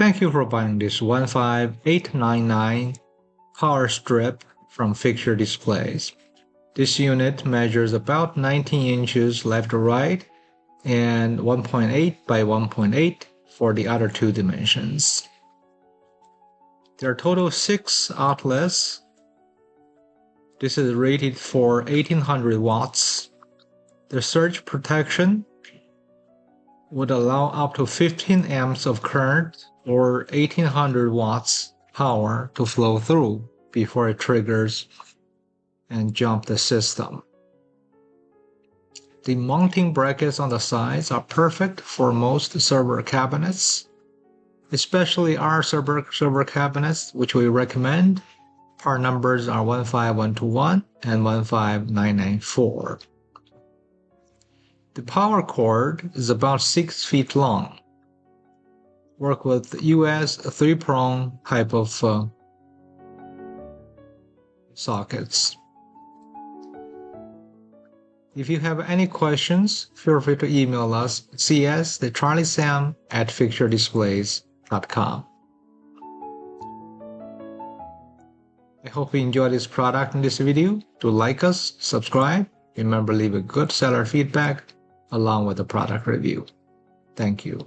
Thank you for buying this 15899 power strip from Fixture Displays. This unit measures about 19 inches left to right and 1.8 by 1.8 for the other two dimensions. There are total 6 outlets. This is rated for 1800 watts. The surge protection would allow up to 15 amps of current or 1800 watts power to flow through before it triggers and jump the system. The mounting brackets on the sides are perfect for most server cabinets, especially our server cabinets, which we recommend. Part numbers are 15121 and 15994. The power cord is about 6 feet long. Work with US 3-prong type of sockets. If you have any questions, feel free to email us at cs@fixturedisplays.com. I hope you enjoyed this product in this video. Do like us, subscribe, remember leave a good seller feedback along with the product review. Thank you.